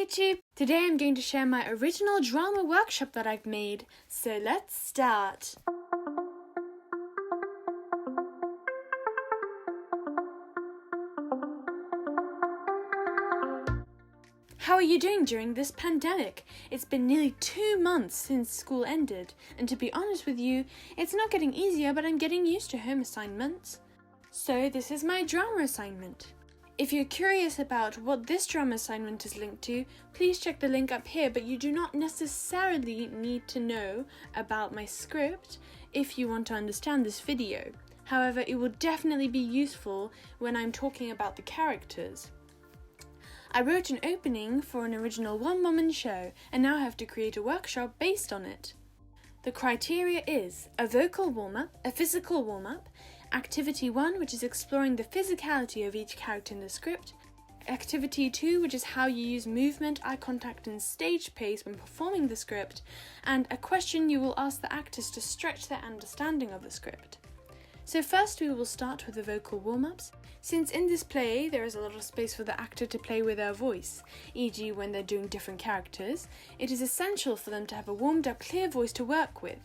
YouTube! Today I'm going to share my original drama workshop that I've made, so let's start! How are you doing during this pandemic? It's been nearly 2 months since school ended, and to be honest with you, it's not getting easier, but I'm getting used to home assignments. So this is my drama assignment. If you're curious about what this drama assignment is linked to, please check the link up here, but you do not necessarily need to know about my script if you want to understand this video. However, it will definitely be useful when I'm talking about the characters. I wrote an opening for an original one-woman show and now have to create a workshop based on it. The criteria is a vocal warm-up, a physical warm-up, Activity 1, which is exploring the physicality of each character in the script, Activity 2, which is how you use movement, eye contact and stage pace when performing the script, and a question you will ask the actors to stretch their understanding of the script. So first we will start with the vocal warm-ups. Since in this play there is a lot of space for the actor to play with their voice, e.g. when they're doing different characters, it is essential for them to have a warmed up clear voice to work with.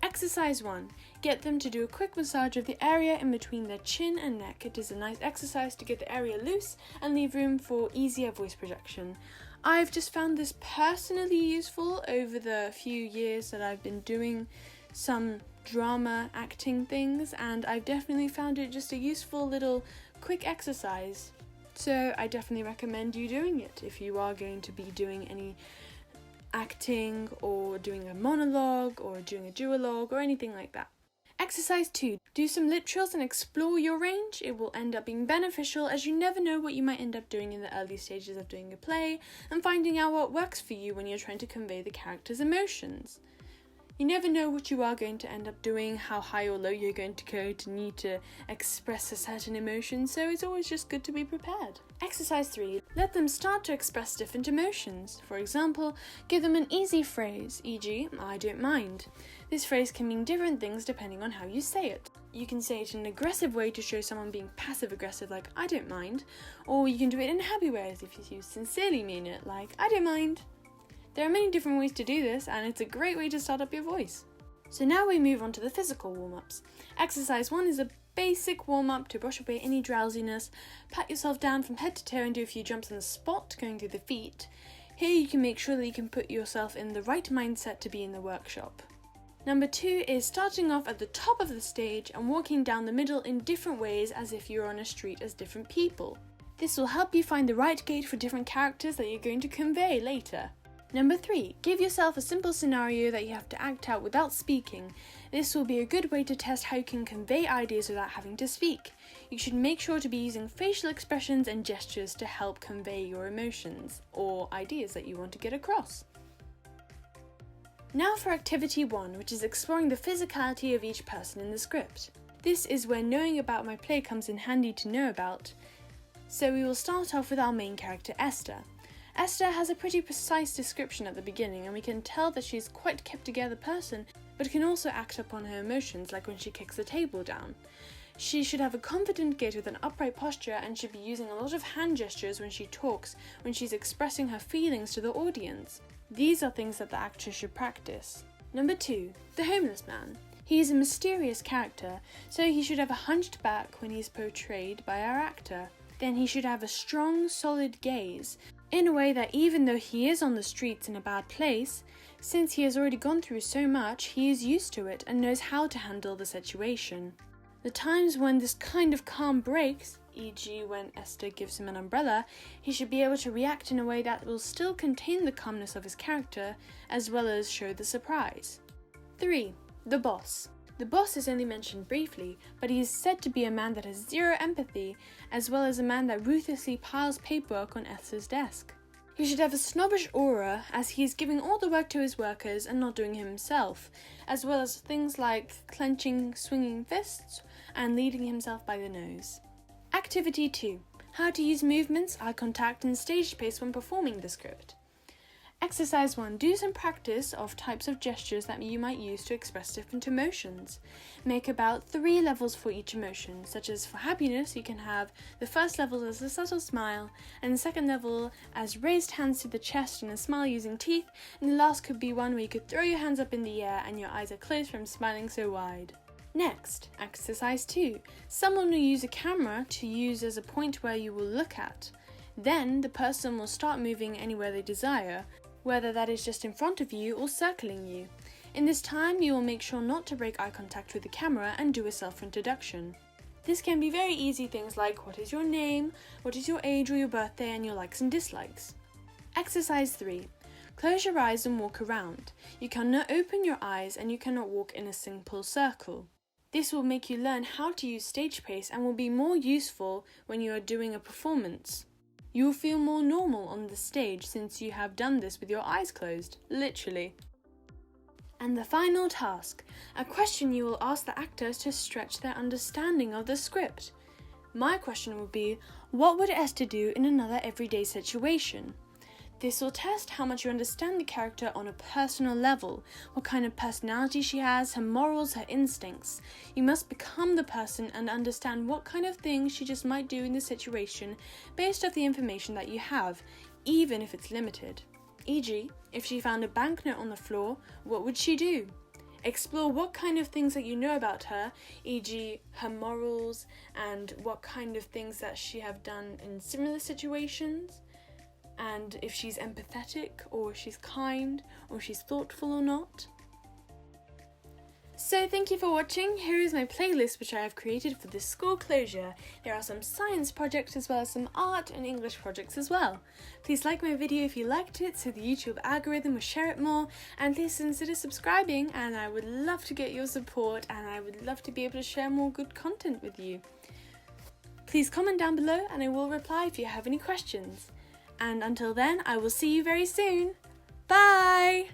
Exercise 1. Get them to do a quick massage of the area in between their chin and neck. It is a nice exercise to get the area loose and leave room for easier voice projection. I've just found this personally useful over the few years that I've been doing some drama acting things, and I've definitely found it just a useful little quick exercise. So I definitely recommend you doing it if you are going to be doing any acting or doing a monologue or doing a duologue or anything like that. Exercise 2. Do some lip trills and explore your range. It will end up being beneficial as you never know what you might end up doing in the early stages of doing a play and finding out what works for you when you're trying to convey the character's emotions. You never know what you are going to end up doing, how high or low you're going to go to need to express a certain emotion, so it's always just good to be prepared. Exercise 3. Let them start to express different emotions. For example, give them an easy phrase, e.g., I don't mind. This phrase can mean different things depending on how you say it. You can say it in an aggressive way to show someone being passive-aggressive, like I don't mind, or you can do it in a happy way as if you sincerely mean it, like I don't mind. There are many different ways to do this, and it's a great way to start up your voice. So now we move on to the physical warm-ups. Exercise 1 is a basic warm-up to brush away any drowsiness. Pat yourself down from head to toe and do a few jumps on the spot, going through the feet. Here you can make sure that you can put yourself in the right mindset to be in the workshop. Number 2 is starting off at the top of the stage and walking down the middle in different ways as if you're on a street as different people. This will help you find the right gait for different characters that you're going to convey later. Number 3, give yourself a simple scenario that you have to act out without speaking. This will be a good way to test how you can convey ideas without having to speak. You should make sure to be using facial expressions and gestures to help convey your emotions or ideas that you want to get across. Now for Activity 1, which is exploring the physicality of each person in the script. This is where knowing about my play comes in handy to know about. So we will start off with our main character, Esther. Esther has a pretty precise description at the beginning, and we can tell that she's quite kept together person, but can also act upon her emotions, like when she kicks the table down. She should have a confident gait with an upright posture and should be using a lot of hand gestures when she talks, when she's expressing her feelings to the audience. These are things that the actress should practice. Number 2, the homeless man. He is a mysterious character, so he should have a hunched back when he is portrayed by our actor. Then he should have a strong, solid gaze, in a way that even though he is on the streets in a bad place, since he has already gone through so much, he is used to it and knows how to handle the situation. The times when this kind of calm breaks, e.g. when Esther gives him an umbrella, he should be able to react in a way that will still contain the calmness of his character, as well as show the surprise. 3. The boss. The boss is only mentioned briefly, but he is said to be a man that has zero empathy, as well as a man that ruthlessly piles paperwork on Esther's desk. He should have a snobbish aura, as he is giving all the work to his workers and not doing it himself, as well as things like clenching, swinging fists, and leading himself by the nose. Activity 2. How to use movements, eye contact, and stage pace when performing the script. Exercise 1. Do some practice of types of gestures that you might use to express different emotions. Make about 3 levels for each emotion, such as for happiness you can have the first level as a subtle smile, and the second level as raised hands to the chest and a smile using teeth, and the last could be one where you could throw your hands up in the air and your eyes are closed from smiling so wide. Next, exercise 2. Someone will use a camera to use as a point where you will look at. Then the person will start moving anywhere they desire, whether that is just in front of you or circling you. In this time, you will make sure not to break eye contact with the camera and do a self-introduction. This can be very easy things like what is your name, what is your age or your birthday, and your likes and dislikes. Exercise 3. Close your eyes and walk around. You cannot open your eyes and you cannot walk in a simple circle. This will make you learn how to use stage pace and will be more useful when you are doing a performance. You will feel more normal on the stage since you have done this with your eyes closed, literally. And the final task, a question you will ask the actors to stretch their understanding of the script. My question would be, what would Esther do in another everyday situation? This will test how much you understand the character on a personal level, what kind of personality she has, her morals, her instincts. You must become the person and understand what kind of things she just might do in the situation based off the information that you have, even if it's limited. E.g., if she found a banknote on the floor, what would she do? Explore what kind of things that you know about her, e.g. her morals, and what kind of things that she have done in similar situations. And if she's empathetic, or she's kind, or she's thoughtful or not. So thank you for watching. Here is my playlist which I have created for this school closure. There are some science projects as well as some art and English projects as well. Please like my video if you liked it so the YouTube algorithm will share it more, and please consider subscribing, and I would love to get your support and I would love to be able to share more good content with you. Please comment down below and I will reply if you have any questions. And until then, I will see you very soon. Bye!